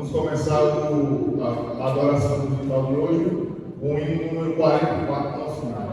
Vamos começar a adoração musical de hoje com o hino número 44 do nosso cenário.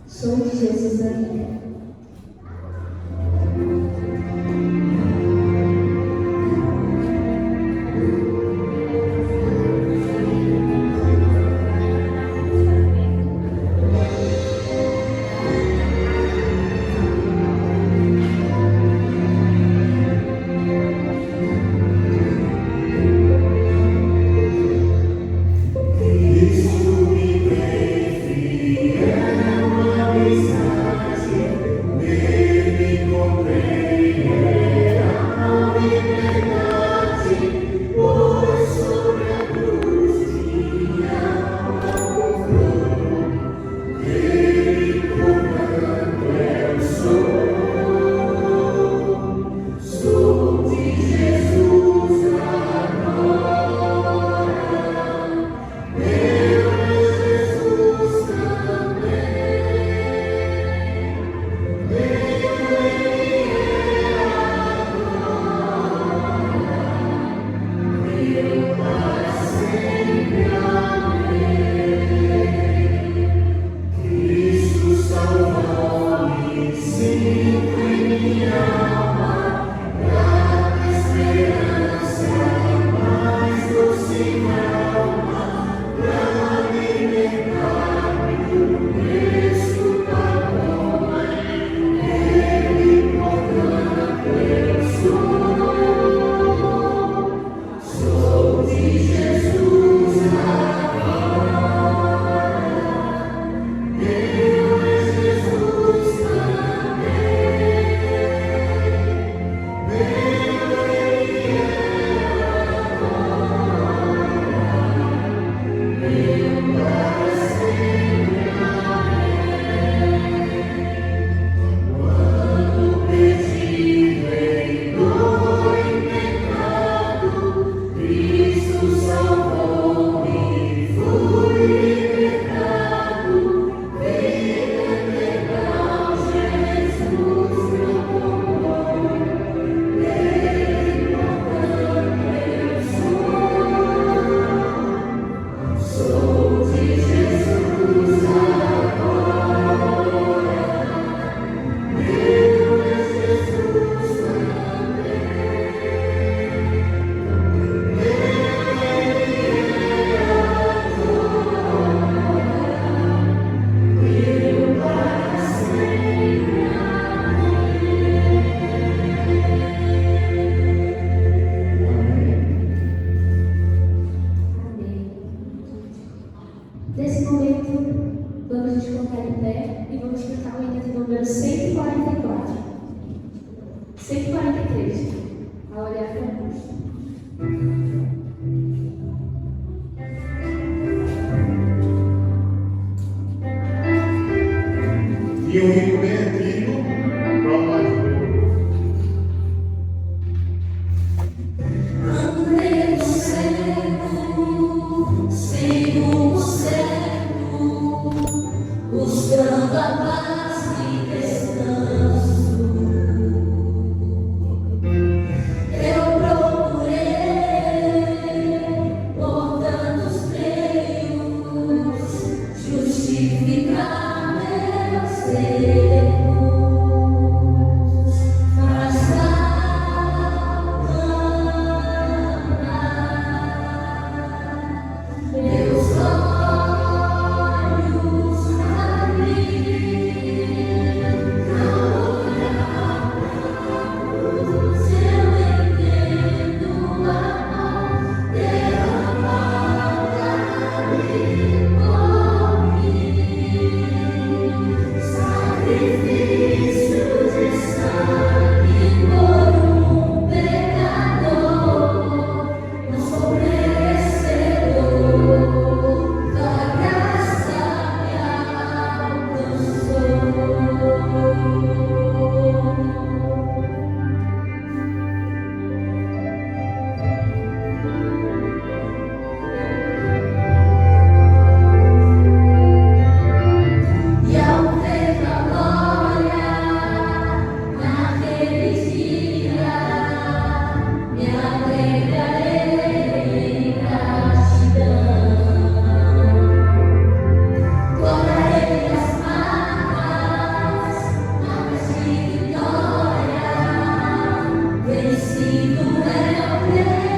Sou de Jesus da vida. Cristo me vem fiel, amizade. número 144. 143. A olhar para nós. E um hino bem antigo para o mais novo. Andei no cego, sigo o cego, buscando a paz e descanso. Eu procurei por tantos meios justificar meus erros, mas meus olhos abri, ao olhar para luz eu entendo o amor derramado ali por mim, sacrifício de sangue por um pecador, não sou merecedor da graça me alcançou. E ao ver a glória naquele dia, me alegrarei em gratidão. Guardarei as marcas, marcas de vitória, vencido é o pecado.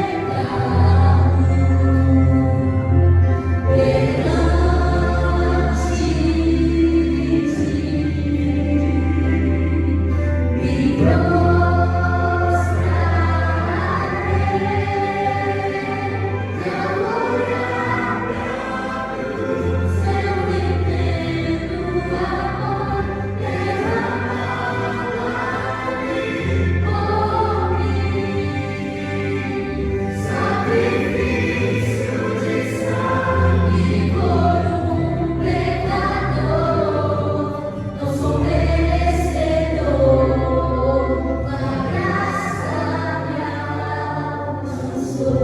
Perante ti, me prostrarei, e ao olhar para luz eu entendo o amor derramado ali por mim, sacrifício de sangue por um pecador, não sou merecedor, a graça me alcançou.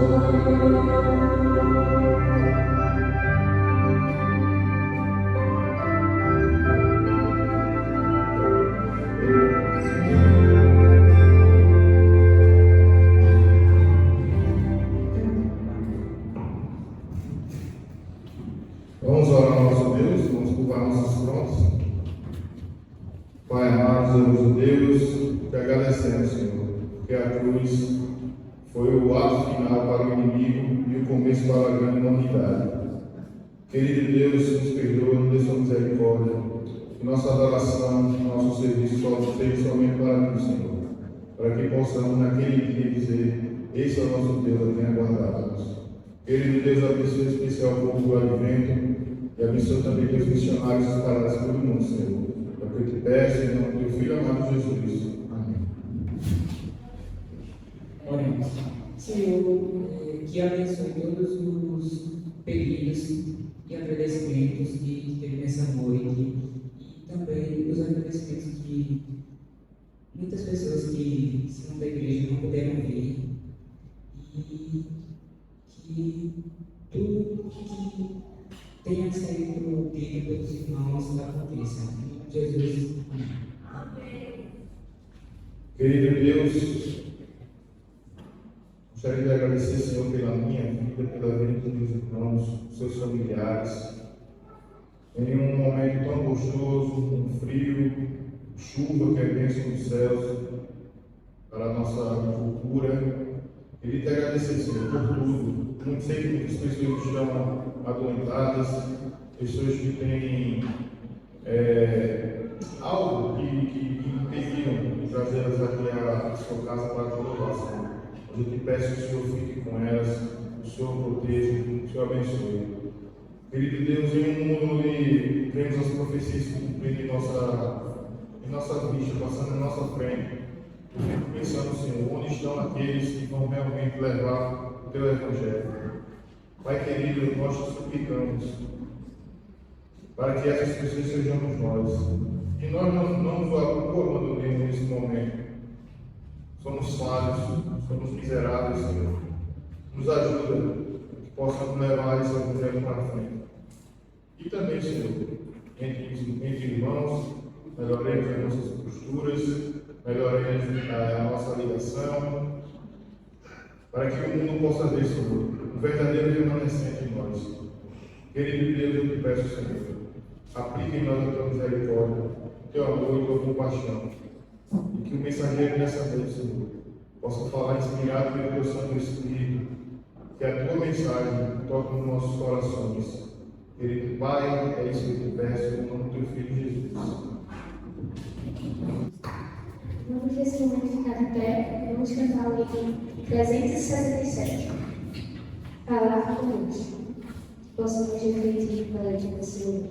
Vamos orar ao nosso Deus, vamos curvar nossos frontes. Pai amado, amoroso Deus, te agradecemos, Senhor, porque a cruz foi o ato final para o inimigo e o começo para a grande humanidade. Querido Deus, nos perdoa, nos dê sua misericórdia, que nossa adoração, nosso serviço seja somente para ti, Senhor, para que possamos naquele dia dizer: esse é o nosso Deus, a quem aguardávamos. Querido Deus, abençoe em especial o povo do Advento e abençoe também os missionários espalhados pelo mundo, Senhor. É o que eu te peço, em nome do teu Filho amado Jesus. Amém. Oremos. Senhor, que abençoe todos os pedidos e agradecimentos que teve nessa noite e também os agradecimentos que muitas pessoas que são da igreja não puderam vir e que tudo que tenha saído dito pelos irmãos aconteça. Em Jesus. Amém. Querido Deus, gostaria de agradecer, Senhor, pela minha vida, pela vida dos meus irmãos, seus familiares. Em um momento tão gostoso, um frio, chuva que é bênção dos céus para a nossa cultura. Queria te agradecer, Senhor, por tudo. Não sei que muitas pessoas estão adoentadas, pessoas que têm algo que impediram de trazê-las aqui à sua casa para a adoração. Eu te peço que o Senhor fique com elas, o Senhor proteja, o Senhor abençoe. Querido Deus, em um mundo onde vemos as profecias se cumprindo em nossa nossa vista, passando na nossa frente, eu fico pensando, Senhor, onde estão aqueles que vão realmente levar o Teu Evangelho? Pai querido, nós te suplicamos para que essas pessoas sejamos nós. Que nós não nos abandonemos nesse momento. Somos falhos, somos miseráveis, Senhor. Nos ajuda que possamos levar esse Evangelho para frente. E também, Senhor, entre irmãos, melhoremos as nossas posturas, melhoremos a nossa ligação, para que o mundo possa ver, Senhor, o verdadeiro remanescente em nós. Querido Deus, eu te peço, Senhor, aplique em nós a tua misericórdia, o teu amor e a tua compaixão, e que o mensageiro dessa noite, Senhor, possa falar inspirado pelo teu Santo Espírito, que a tua mensagem toque nos nossos corações. Querido Pai, é isso que eu te peço, em nome do teu Filho Jesus. Vamos nesse momento ficar de pé e vamos cantar o item 367. Palavra com Deus. Que possamos refletir para a vida do Senhor.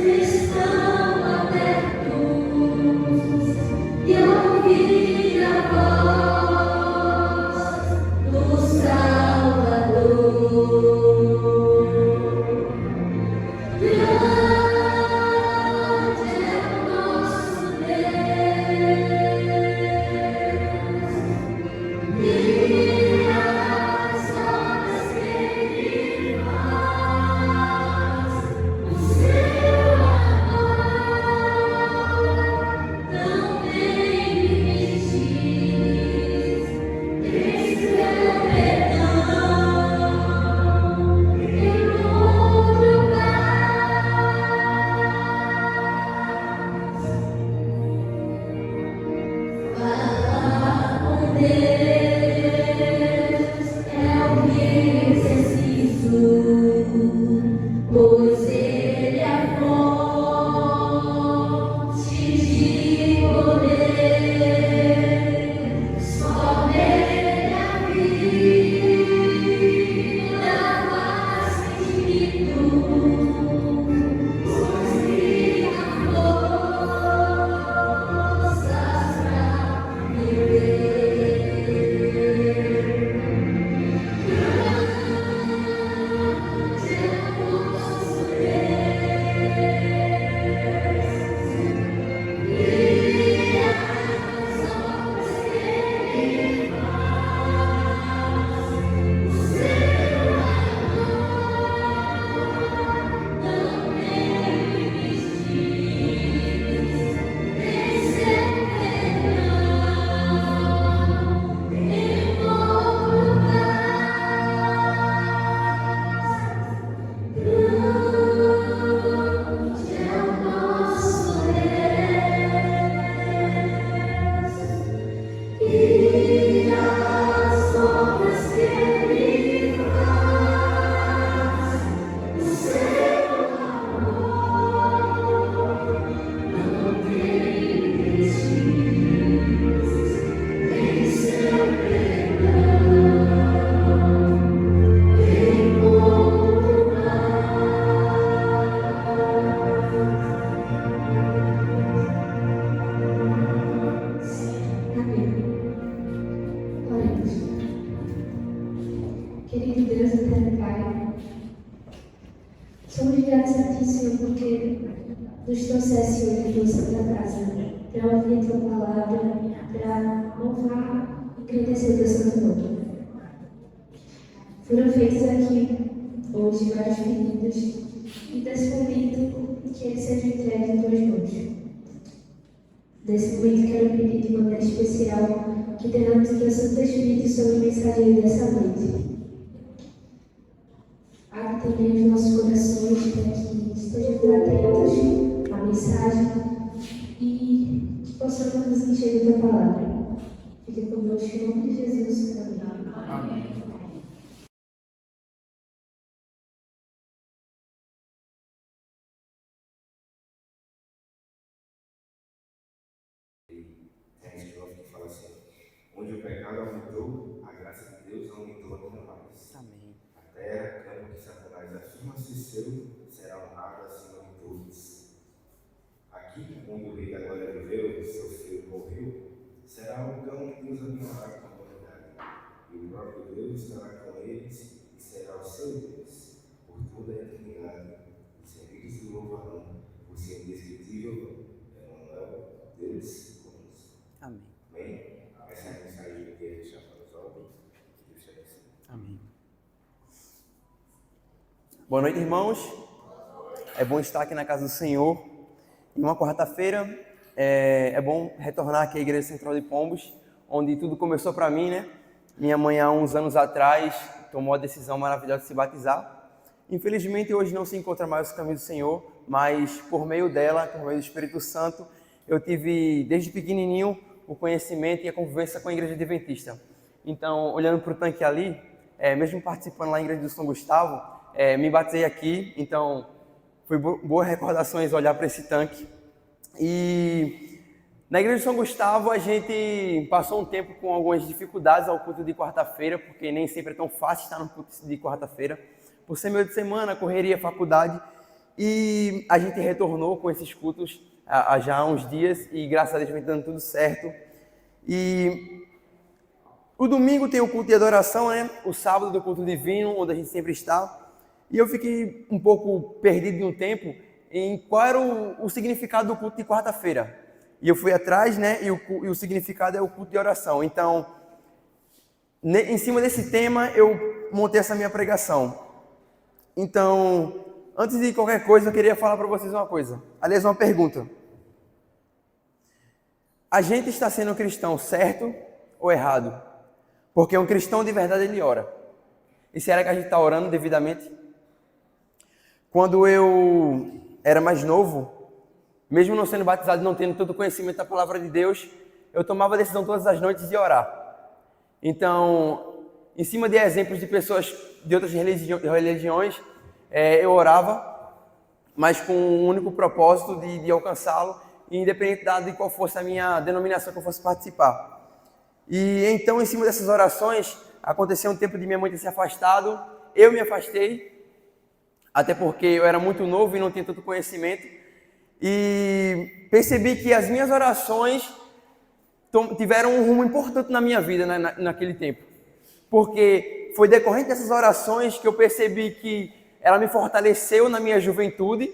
Estão nos trouxesse hoje à Santa Casa, para ouvir tua palavra, para louvar e engrandecer teu santo nome. Foram feitos aqui hoje vários pedidos e desse momento que ele seja entregue em tuas mãos. Nesse momento quero pedir de maneira especial que derrame o teu Santo Espírito sobre o mensageiro dessa noite. Abre também os nossos corações para que estejamos atentos à mensagem e que possamos nos encher da palavra. Fique conosco em nome de Jesus. Amém. Tem estrofe que fala assim: onde o pecado aumentou, a graça de Deus aumentou ainda mais. Amém. A terra, campo que Satanás afirma ser seu, será honrado acima de todos. Aqui, onde o rei da glória viveu, seu filho morreu, será o cão que Deus abençoará com a humanidade. E o próprio Deus estará com eles e será o seu Deus, por toda a eternidade. Os inimigos o louvarão, por ser indescritível, Emmanuel, Deus conosco. Amém. Amém? Essa é a mensagem que eu queria deixar para os jovens. Que Deus te abençoe. Amém. Boa noite, irmãos. É bom estar aqui na casa do Senhor. Em uma quarta-feira, é bom retornar aqui à Igreja Central de Pombos, onde tudo começou para mim, né? Minha mãe, há uns anos atrás, tomou a decisão maravilhosa de se batizar. Infelizmente, hoje não se encontra mais o caminho do Senhor, mas por meio dela, por meio do Espírito Santo, eu tive, desde pequenininho, o conhecimento e a convivência com a Igreja Adventista. Então, olhando para o tanque ali, mesmo participando lá na Igreja do São Gustavo, me batizei aqui, então foi boas recordações olhar para esse tanque. E na Igreja de São Gustavo a gente passou um tempo com algumas dificuldades ao culto de quarta-feira, porque nem sempre é tão fácil estar no culto de quarta-feira, por ser meio de semana, correria, faculdade, e a gente retornou com esses cultos há já uns dias e graças a Deus vem dando tudo certo. E o domingo tem o culto de adoração, né? O sábado do culto divino, onde a gente sempre está. E eu fiquei um pouco perdido de um tempo em qual era o significado do culto de quarta-feira. E eu fui atrás, né? E o significado é o culto de oração. Então, em cima desse tema, eu montei essa minha pregação. Então, antes de qualquer coisa, eu queria falar para vocês uma coisa. Aliás, uma pergunta. A gente está sendo cristão certo ou errado? Porque um cristão de verdade, ele ora. E será que a gente está orando devidamente? Quando eu era mais novo, mesmo não sendo batizado e não tendo todo o conhecimento da palavra de Deus, eu tomava a decisão todas as noites de orar. Então, em cima de exemplos de pessoas de outras religiões, eu orava, mas com o único propósito de alcançá-lo, independente de qual fosse a minha denominação que eu fosse participar. E então, em cima dessas orações, aconteceu um tempo de minha mãe ter se afastado, eu me afastei, até porque eu era muito novo e não tinha tanto conhecimento, e percebi que as minhas orações tiveram um rumo importante na minha vida naquele tempo, porque foi decorrente dessas orações que eu percebi que ela me fortaleceu na minha juventude,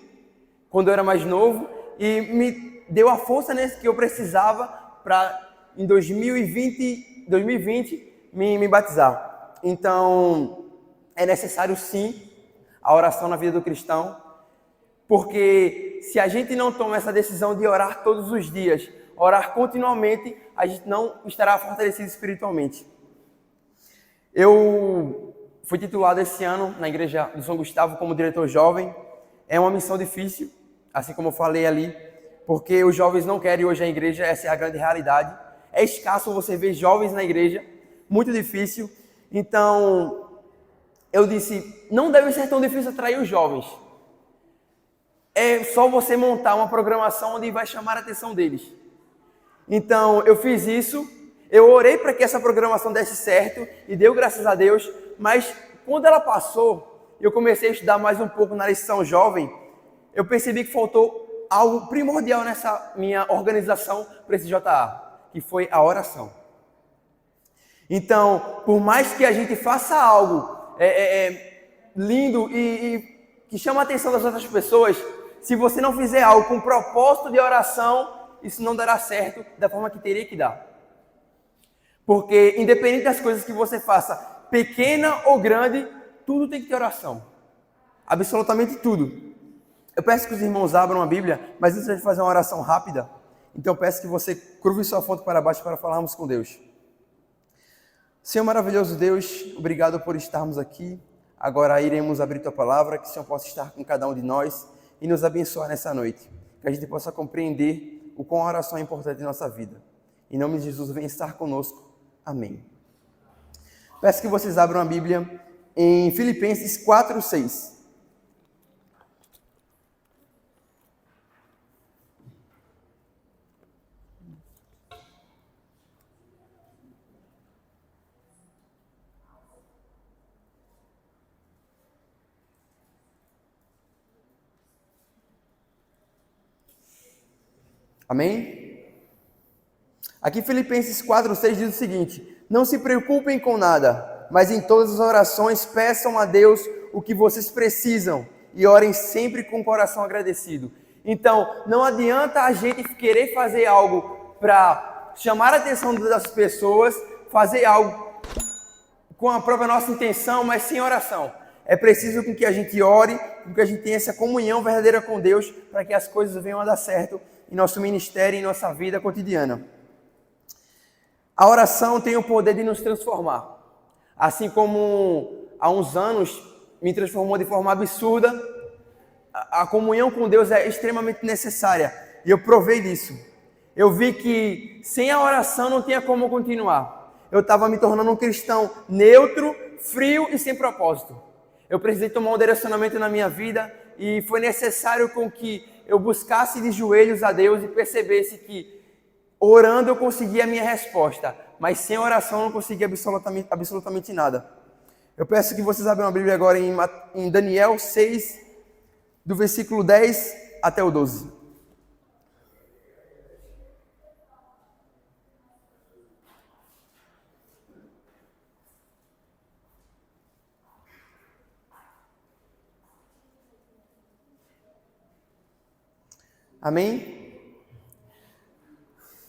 quando eu era mais novo, e me deu a força que eu precisava para, em 2020 me batizar. Então, é necessário sim a oração na vida do cristão, porque se a gente não toma essa decisão de orar todos os dias, orar continuamente, a gente não estará fortalecido espiritualmente. Eu fui titulado esse ano na Igreja do São Gustavo como diretor jovem. É uma missão difícil, assim como eu falei ali, porque os jovens não querem hoje a igreja, essa é a grande realidade. É escasso você ver jovens na igreja, muito difícil. Então, eu disse, não deve ser tão difícil atrair os jovens. É só você montar uma programação onde vai chamar a atenção deles. Então, eu fiz isso, eu orei para que essa programação desse certo e deu graças a Deus, mas quando ela passou, eu comecei a estudar mais um pouco na lição jovem, eu percebi que faltou algo primordial nessa minha organização para esse JA, que foi a oração. Então, por mais que a gente faça algo lindo e que chama a atenção das outras pessoas, se você não fizer algo com propósito de oração, isso não dará certo da forma que teria que dar. Porque independente das coisas que você faça, pequena ou grande, tudo tem que ter oração. Absolutamente tudo. Eu peço que os irmãos abram a Bíblia, mas antes de fazer uma oração rápida, então eu peço que você curve sua fronte para baixo para falarmos com Deus. Senhor maravilhoso Deus, obrigado por estarmos aqui. Agora iremos abrir Tua palavra, que o Senhor possa estar com cada um de nós e nos abençoar nessa noite. Que a gente possa compreender o quão a oração é importante em nossa vida. Em nome de Jesus, venha estar conosco. Amém. Peço que vocês abram a Bíblia em Filipenses 4:6. Amém? Aqui Filipenses 4:6 diz o seguinte: não se preocupem com nada, mas em todas as orações peçam a Deus o que vocês precisam e orem sempre com o coração agradecido. Então, não adianta a gente querer fazer algo para chamar a atenção das pessoas, fazer algo com a própria nossa intenção, mas sem oração. É preciso que a gente ore, que a gente tenha essa comunhão verdadeira com Deus, para que as coisas venham a dar certo em nosso ministério e em nossa vida cotidiana. A oração tem o poder de nos transformar. Assim como há uns anos me transformou de forma absurda, a comunhão com Deus é extremamente necessária. E eu provei disso. Eu vi que sem a oração não tinha como continuar. Eu estava me tornando um cristão neutro, frio e sem propósito. Eu precisei tomar um direcionamento na minha vida e foi necessário com que eu buscasse de joelhos a Deus e percebesse que orando eu conseguia a minha resposta, mas sem oração eu não conseguia absolutamente nada. Eu peço que vocês abram a Bíblia agora em Daniel 6, do versículo 10 até o 12. Amém?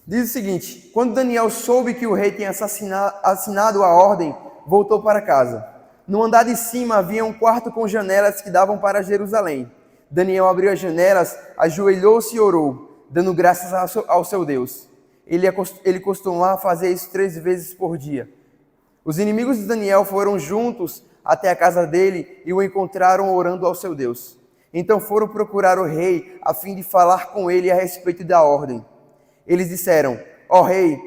Diz o seguinte: quando Daniel soube que o rei tinha assinado a ordem, voltou para casa. No andar de cima havia um quarto com janelas que davam para Jerusalém. Daniel abriu as janelas, ajoelhou-se e orou, dando graças ao seu Deus. Ele costumava fazer isso 3 vezes por dia. Os inimigos de Daniel foram juntos até a casa dele e o encontraram orando ao seu Deus. Então foram procurar o rei a fim de falar com ele a respeito da ordem. Eles disseram: ó rei,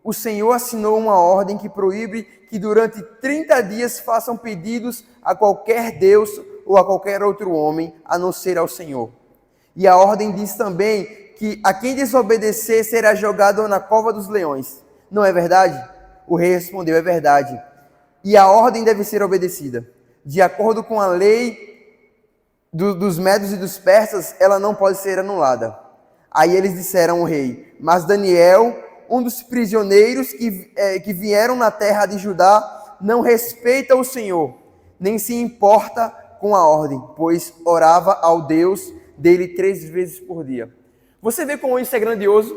o Senhor assinou uma ordem que proíbe que durante 30 dias façam pedidos a qualquer Deus ou a qualquer outro homem, a não ser ao Senhor. E a ordem diz também que a quem desobedecer será jogado na cova dos leões. Não é verdade? O rei respondeu: é verdade. E a ordem deve ser obedecida. De acordo com a lei dos medos e dos persas, ela não pode ser anulada. Aí eles disseram ao rei: mas Daniel, um dos prisioneiros que vieram na terra de Judá, não respeita o Senhor, nem se importa com a ordem, pois orava ao Deus dele 3 vezes por dia. Você vê como isso é grandioso?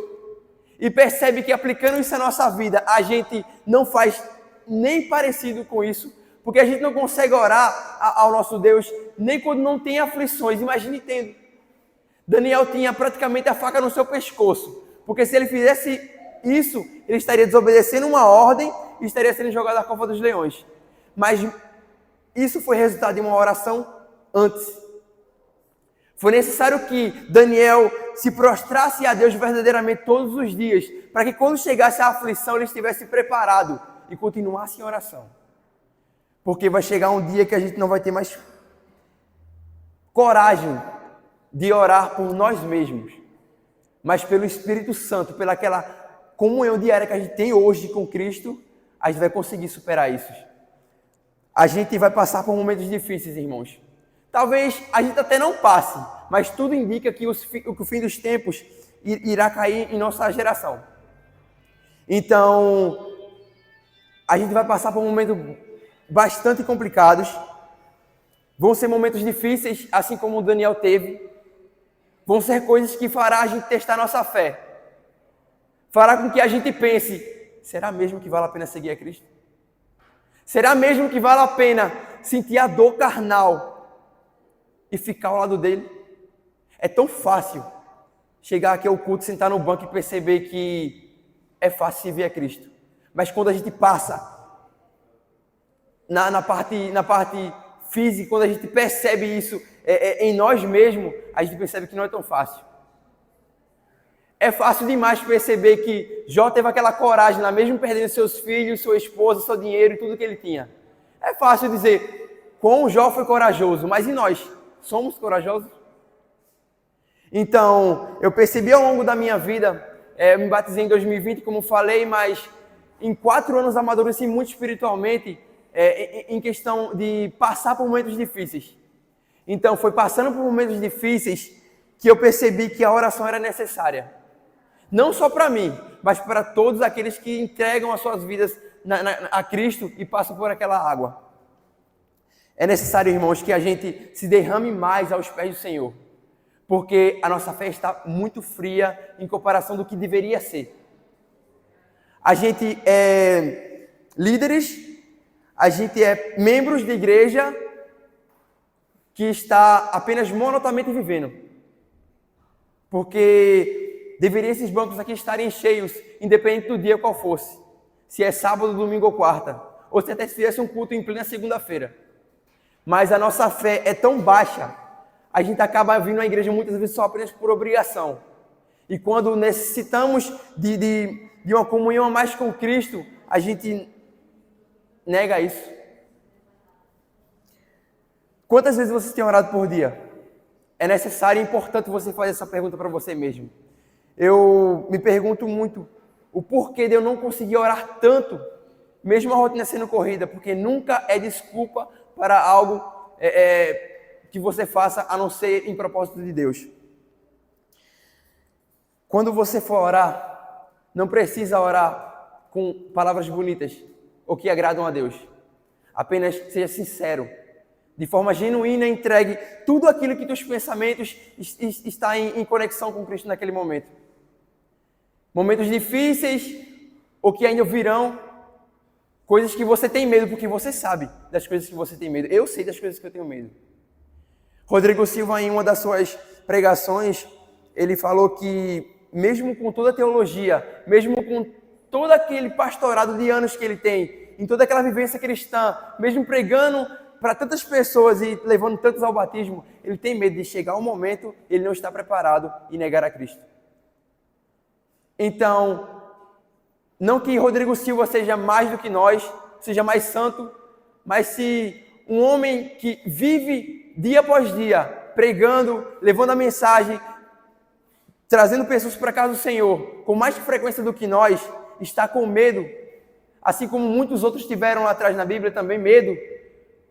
E percebe que aplicando isso à nossa vida, a gente não faz nem parecido com isso, porque a gente não consegue orar ao nosso Deus nem quando não tem aflições. Imagine tendo. Daniel tinha praticamente a faca no seu pescoço, porque se ele fizesse isso, ele estaria desobedecendo uma ordem e estaria sendo jogado à cova dos leões. Mas isso foi resultado de uma oração antes. Foi necessário que Daniel se prostrasse a Deus verdadeiramente todos os dias, para que quando chegasse a aflição ele estivesse preparado e continuasse em oração. Porque vai chegar um dia que a gente não vai ter mais coragem de orar por nós mesmos, mas pelo Espírito Santo, pela aquela comunhão diária que a gente tem hoje com Cristo, a gente vai conseguir superar isso. A gente vai passar por momentos difíceis, irmãos. Talvez a gente até não passe, mas tudo indica que o fim dos tempos irá cair em nossa geração. Então, a gente vai passar por momentos bastante complicados. Vão ser momentos difíceis, assim como o Daniel teve. Vão ser coisas que fará a gente testar nossa fé. Fará com que a gente pense, será mesmo que vale a pena seguir a Cristo? Será mesmo que vale a pena sentir a dor carnal e ficar ao lado dele? É tão fácil chegar aqui ao culto, sentar no banco e perceber que é fácil servir a Cristo. Mas quando a gente passa na parte física, quando a gente percebe isso em nós mesmos, a gente percebe que não é tão fácil. É fácil demais perceber que Jó teve aquela coragem, lá mesmo perdendo seus filhos, sua esposa, seu dinheiro e tudo que ele tinha. É fácil dizer, como Jó foi corajoso, mas e nós? Somos corajosos? Então, eu percebi ao longo da minha vida, eu me batizei em 2020, como falei, mas em 4 anos amadureci muito espiritualmente, em questão de passar por momentos difíceis. Então, foi passando por momentos difíceis que eu percebi que a oração era necessária. Não só para mim, mas para todos aqueles que entregam as suas vidas a Cristo e passam por aquela água. É necessário, irmãos, que a gente se derrame mais aos pés do Senhor, porque a nossa fé está muito fria em comparação do que deveria ser. A gente é líderes, a gente é membros de igreja que está apenas monotamente vivendo. Porque deveriam esses bancos aqui estarem cheios, independente do dia qual fosse. Se é sábado, domingo ou quarta. Ou se até se tivesse um culto em plena segunda-feira. Mas a nossa fé é tão baixa, a gente acaba vindo à igreja muitas vezes só apenas por obrigação. E quando necessitamos de uma comunhão a mais com Cristo, a gente nega isso. Quantas vezes você tem orado por dia? É necessário e importante você fazer essa pergunta para você mesmo. Eu me pergunto muito o porquê de eu não conseguir orar tanto, mesmo a rotina sendo corrida, porque nunca é desculpa para algo que você faça a não ser em propósito de Deus. Quando você for orar, não precisa orar com palavras bonitas ou que agradam a Deus. Apenas seja sincero. De forma genuína, entregue tudo aquilo que teus pensamentos está em conexão com Cristo naquele momento. Momentos difíceis ou que ainda virão, coisas que você tem medo, porque você sabe das coisas que você tem medo. Eu sei das coisas que eu tenho medo. Rodrigo Silva, em uma das suas pregações, ele falou que mesmo com toda a teologia, mesmo com todo aquele pastorado de anos que ele tem, em toda aquela vivência cristã, mesmo pregando para tantas pessoas e levando tantos ao batismo, ele tem medo de chegar um momento e ele não está preparado e negar a Cristo. Então, não que Rodrigo Silva seja mais do que nós, seja mais santo, mas se um homem que vive dia após dia, pregando, levando a mensagem, trazendo pessoas para a casa do Senhor, com mais frequência do que nós, está com medo, assim como muitos outros tiveram lá atrás na Bíblia também medo,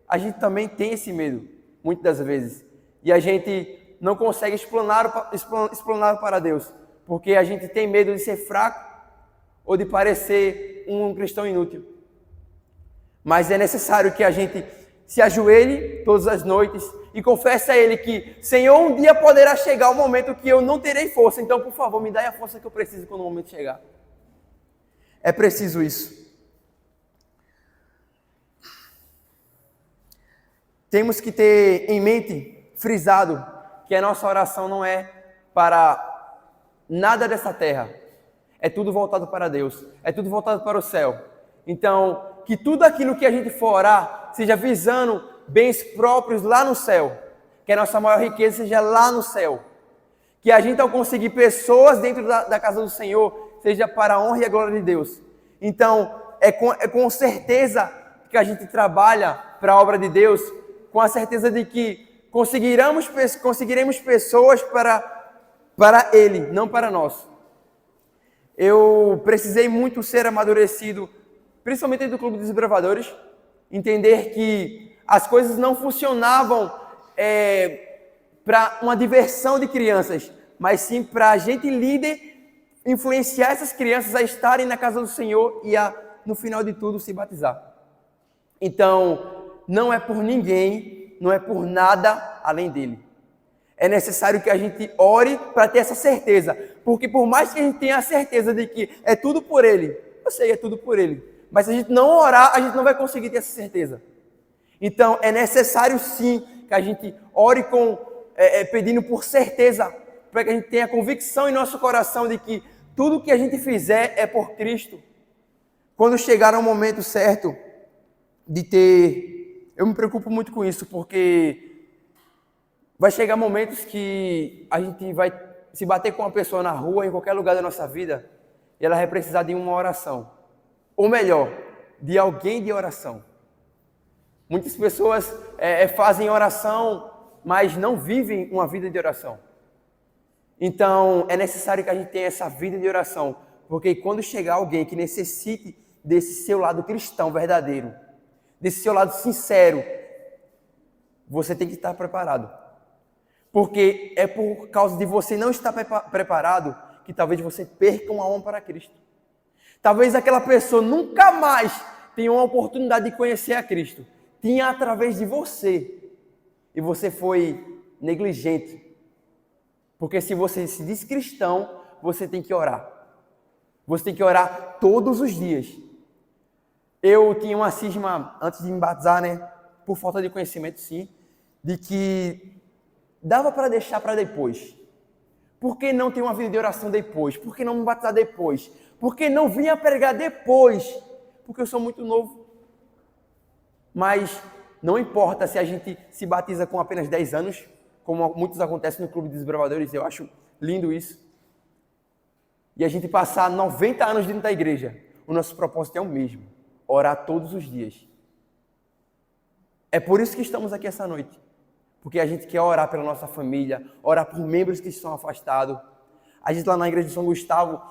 a gente também tem esse medo, muitas das vezes. E a gente não consegue explanar para Deus, porque a gente tem medo de ser fraco ou de parecer um cristão inútil. Mas é necessário que a gente se ajoelhe todas as noites e confesse a Ele que, Senhor, um dia poderá chegar o momento que eu não terei força, então, por favor, me dê a força que eu preciso quando o momento chegar. É preciso isso. Temos que ter em mente, frisado, que a nossa oração não é para nada dessa terra. É tudo voltado para Deus. É tudo voltado para o céu. Então, que tudo aquilo que a gente for orar seja visando bens próprios lá no céu. Que a nossa maior riqueza seja lá no céu. Que a gente, ao conseguir pessoas dentro da casa do Senhor, seja para a honra e a glória de Deus. Então, é com certeza que a gente trabalha para a obra de Deus, com a certeza de que conseguiremos pessoas para Ele, não para nós. Eu precisei muito ser amadurecido, principalmente do Clube dos Desbravadores, entender que as coisas não funcionavam para uma diversão de crianças, mas sim para a gente líder influenciar essas crianças a estarem na casa do Senhor e a, no final de tudo, se batizar. Então, não é por ninguém, não é por nada além dele. É necessário que a gente ore para ter essa certeza. Porque por mais que a gente tenha a certeza de que é tudo por Ele, eu sei, é tudo por Ele. Mas se a gente não orar, a gente não vai conseguir ter essa certeza. Então, é necessário sim que a gente ore pedindo por certeza, para que a gente tenha convicção em nosso coração de que tudo que a gente fizer é por Cristo. Quando chegar ao momento certo de ter... Eu me preocupo muito com isso, porque vai chegar momentos que a gente vai se bater com uma pessoa na rua, em qualquer lugar da nossa vida, e ela vai precisar de uma oração. Ou melhor, de alguém de oração. Muitas pessoas fazem oração, mas não vivem uma vida de oração. Então, é necessário que a gente tenha essa vida de oração, porque quando chegar alguém que necessite desse seu lado cristão verdadeiro, desse seu lado sincero, você tem que estar preparado. Porque é por causa de você não estar preparado que talvez você perca uma alma para Cristo. Talvez aquela pessoa nunca mais tenha uma oportunidade de conhecer a Cristo. Tinha através de você. E você foi negligente. Porque se você se diz cristão, você tem que orar. Você tem que orar todos os dias. Eu tinha uma cisma, antes de me batizar, por falta de conhecimento, sim, de que dava para deixar para depois. Por que não ter uma vida de oração depois? Por que não me batizar depois? Por que não vir a pregar depois? Porque eu sou muito novo. Mas não importa se a gente se batiza com apenas 10 anos, como muitos acontecem no Clube dos Desbravadores, eu acho lindo isso. E a gente passar 90 anos dentro da igreja, o nosso propósito é o mesmo, orar todos os dias. É por isso que estamos aqui essa noite. Porque a gente quer orar pela nossa família, orar por membros que estão afastados. A gente lá na igreja de São Gustavo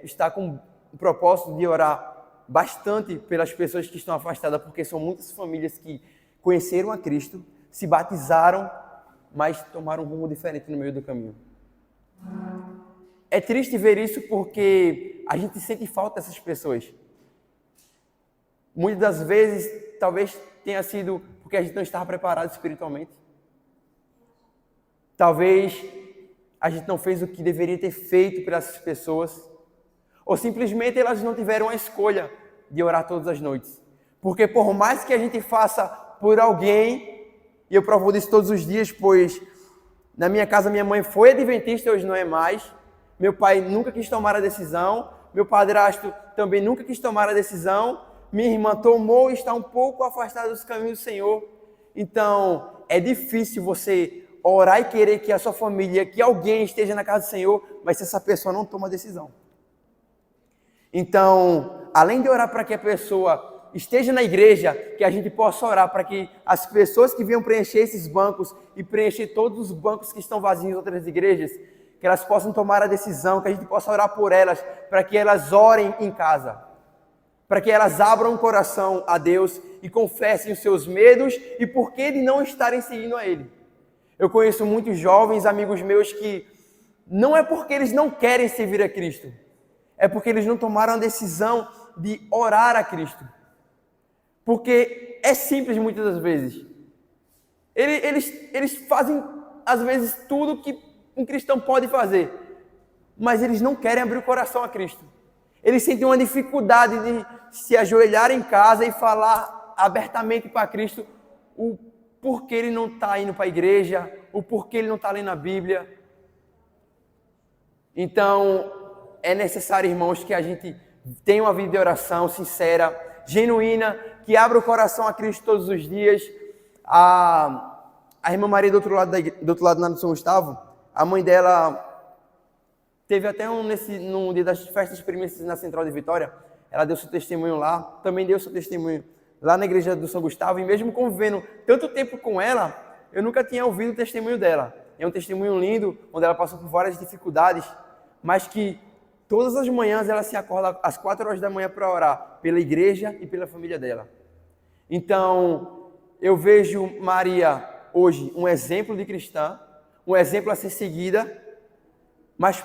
está com o propósito de orar bastante pelas pessoas que estão afastadas, porque são muitas famílias que conheceram a Cristo, se batizaram, mas tomaram um rumo diferente no meio do caminho. É triste ver isso porque a gente sente falta dessas pessoas. Muitas das vezes, talvez tenha sido porque a gente não estava preparado espiritualmente. Talvez a gente não fez o que deveria ter feito para essas pessoas. Ou simplesmente elas não tiveram a escolha de orar todas as noites. Porque por mais que a gente faça por alguém, e eu provo disso todos os dias, pois na minha casa minha mãe foi adventista, hoje não é mais. Meu pai nunca quis tomar a decisão. Meu padrasto também nunca quis tomar a decisão. Minha irmã tomou e está um pouco afastada dos caminhos do Senhor. Então, é difícil você orar e querer que a sua família, que alguém esteja na casa do Senhor, mas se essa pessoa não toma a decisão. Então, além de orar para que a pessoa esteja na igreja, que a gente possa orar para que as pessoas que venham preencher esses bancos e preencher todos os bancos que estão vazios em outras igrejas, que elas possam tomar a decisão, que a gente possa orar por elas, para que elas orem em casa. Para que elas abram o coração a Deus e confessem os seus medos e por que de não estarem seguindo a Ele. Eu conheço muitos jovens, amigos meus, que não é porque eles não querem servir a Cristo, é porque eles não tomaram a decisão de orar a Cristo. Porque é simples muitas das vezes. Eles fazem, às vezes, tudo que um cristão pode fazer, mas eles não querem abrir o coração a Cristo. Eles sentem uma dificuldade de se ajoelhar em casa e falar abertamente para Cristo o porquê ele não está indo para a igreja, o porquê ele não está lendo a Bíblia. Então, é necessário, irmãos, que a gente tenha uma vida de oração sincera, genuína, que abra o coração a Cristo todos os dias. A irmã Maria do outro lado lá de São Gustavo, a mãe dela teve até num dia das festas primícias na Central de Vitória, ela deu seu testemunho lá, também deu seu testemunho lá na igreja do São Gustavo, e mesmo convivendo tanto tempo com ela, eu nunca tinha ouvido o testemunho dela. É um testemunho lindo, onde ela passou por várias dificuldades, mas que todas as manhãs ela se acorda às 4 horas da manhã para orar pela igreja e pela família dela. Então, eu vejo Maria hoje um exemplo de cristã, um exemplo a ser seguida, mas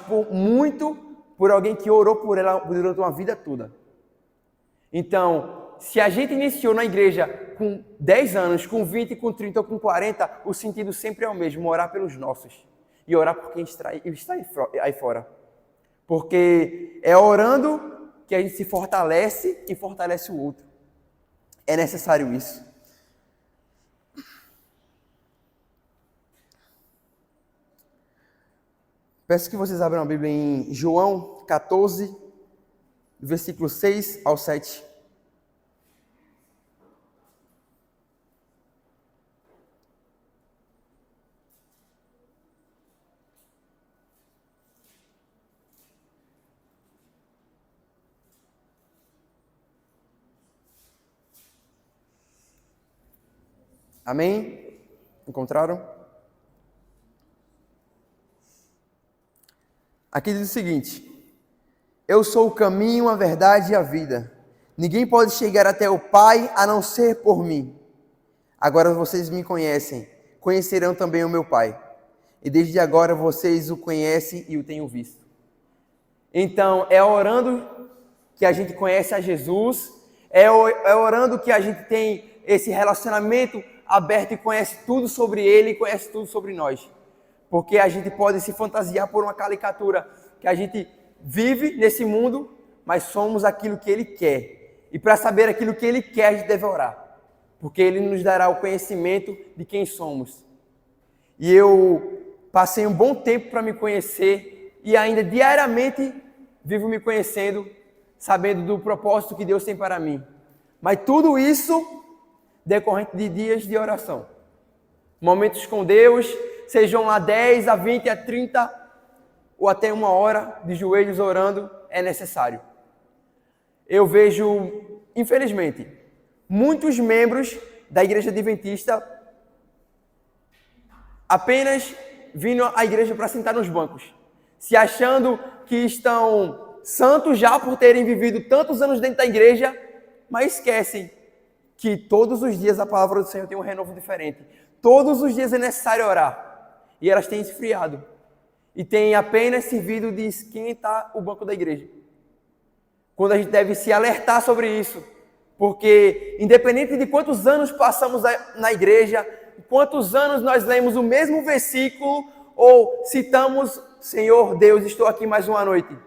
por alguém que orou por ela durante uma vida toda. Então, se a gente iniciou na igreja com 10 anos, com 20, com 30 ou com 40, o sentido sempre é o mesmo, orar pelos nossos. E orar por quem está aí fora. Porque é orando que a gente se fortalece e fortalece o outro. É necessário isso. Peço que vocês abram a Bíblia em João 14, versículo 6 ao 7. Amém? Encontraram? Aqui diz o seguinte: eu sou o caminho, a verdade e a vida. Ninguém pode chegar até o Pai a não ser por mim. Agora vocês me conhecem, conhecerão também o meu Pai. E desde agora vocês o conhecem e o têm visto. Então, é orando que a gente conhece a Jesus, é orando que a gente tem esse relacionamento aberto e conhece tudo sobre Ele e conhece tudo sobre nós. Porque a gente pode se fantasiar por uma caricatura que a gente vive nesse mundo, mas somos aquilo que Ele quer. E para saber aquilo que Ele quer, a gente deve orar. Porque Ele nos dará o conhecimento de quem somos. E eu passei um bom tempo para me conhecer e ainda diariamente vivo me conhecendo, sabendo do propósito que Deus tem para mim. Mas tudo isso decorrente de dias de oração. Momentos com Deus, sejam lá 10, a 20, a 30 ou até 1 hora de joelhos orando, é necessário. Eu vejo, infelizmente, muitos membros da Igreja Adventista apenas vindo à igreja para sentar nos bancos, se achando que estão santos já por terem vivido tantos anos dentro da igreja, mas esquecem que todos os dias a palavra do Senhor tem um renovo diferente. Todos os dias é necessário orar. E elas têm esfriado. E têm apenas servido de esquentar o banco da igreja. Quando a gente deve se alertar sobre isso. Porque independente de quantos anos passamos na igreja, quantos anos nós lemos o mesmo versículo ou citamos, Senhor Deus, estou aqui mais uma noite.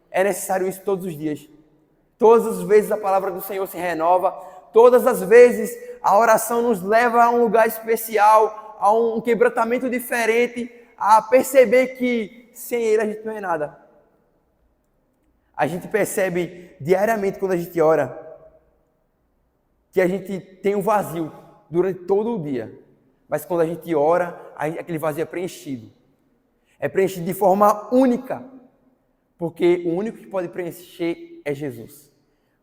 É necessário isso todos os dias. Todas as vezes a palavra do Senhor se renova. Todas as vezes a oração nos leva a um lugar especial, a um quebrantamento diferente, a perceber que sem Ele a gente não é nada. A gente percebe diariamente quando a gente ora que a gente tem um vazio durante todo o dia. Mas quando a gente ora, aquele vazio é preenchido. É preenchido de forma única. Porque o único que pode preencher é Jesus.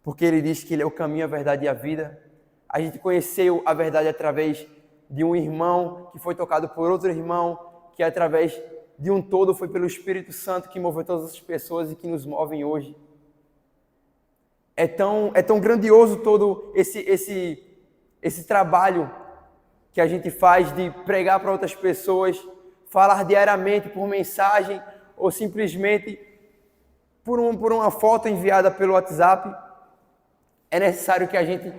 Porque Ele diz que Ele é o caminho, a verdade e a vida. A gente conheceu a verdade através de um irmão que foi tocado por outro irmão, que através de um todo foi pelo Espírito Santo que moveu todas as pessoas e que nos movem hoje. É tão grandioso todo esse trabalho que a gente faz de pregar para outras pessoas, falar diariamente por mensagem ou simplesmente por uma foto enviada pelo WhatsApp. É necessário que a gente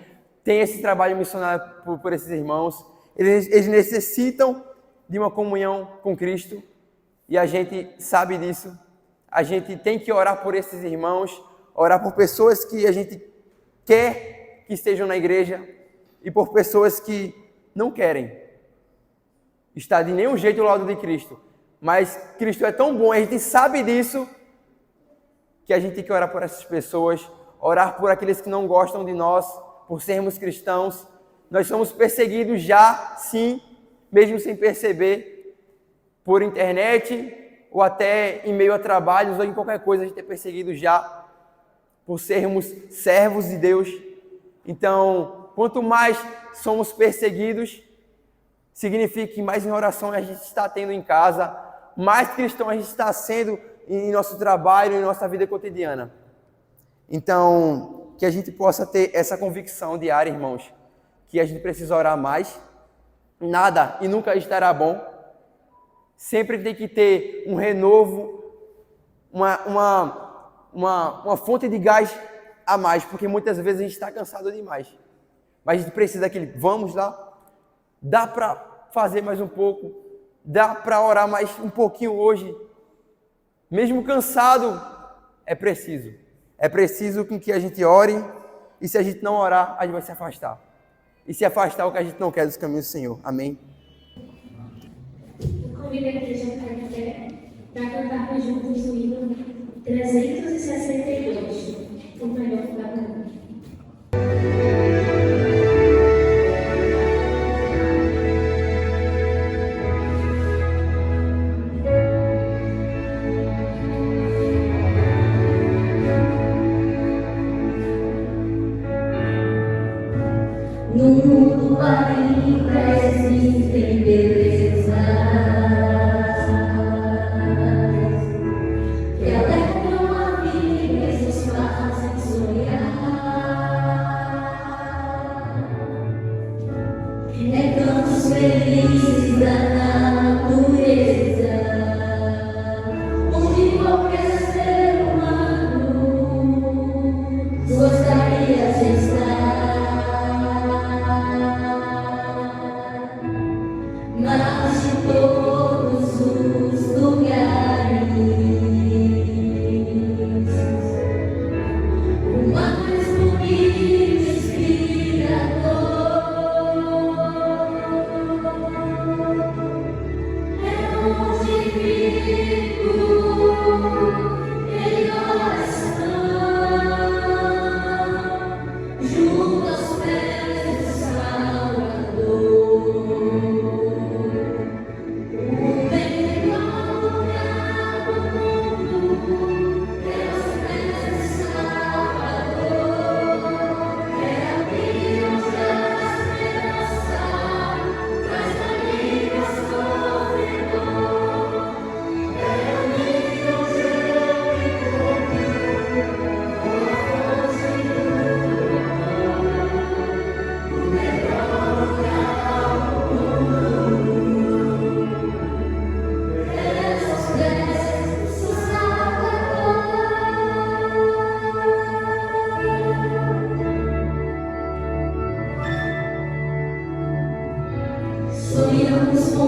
tenha esse trabalho missionário por esses irmãos. Eles necessitam de uma comunhão com Cristo e a gente sabe disso. A gente tem que orar por esses irmãos, orar por pessoas que a gente quer que estejam na igreja e por pessoas que não querem estar de nenhum jeito ao lado de Cristo. Mas Cristo é tão bom, a gente sabe disso, que a gente tem que orar por essas pessoas, orar por aqueles que não gostam de nós, por sermos cristãos. Nós somos perseguidos já, sim, mesmo sem perceber, por internet ou até em meio a trabalhos ou em qualquer coisa, a gente é perseguido já por sermos servos de Deus. Então, quanto mais somos perseguidos, significa que mais em oração a gente está tendo em casa, mais cristão a gente está sendo em nosso trabalho, em nossa vida cotidiana. Então, que a gente possa ter essa convicção diária, irmãos, que a gente precisa orar mais. Nada e nunca estará bom. Sempre tem que ter um renovo, uma fonte de gás a mais, porque muitas vezes a gente está cansado demais. Mas a gente precisa daquele, vamos lá, dá para fazer mais um pouco, dá para orar mais um pouquinho hoje, mesmo cansado, é preciso. É preciso com que a gente ore, e se a gente não orar, a gente vai se afastar. E se afastar é o que a gente não quer dos caminhos do Senhor. Amém? Eu convido a igreja para a fé para cantarmos juntos o hino 362, o melhor da canção. No mundo ainda existem belezas que alegram a vida e nos fazem sonhar. Recantos felizes da natureza, onde qualquer ser humano gostaria de estar. Mas de todos os lugares, o mais bonito e inspirador é onde vivo em oração, junto aos pés do Salvador. Sonhamos com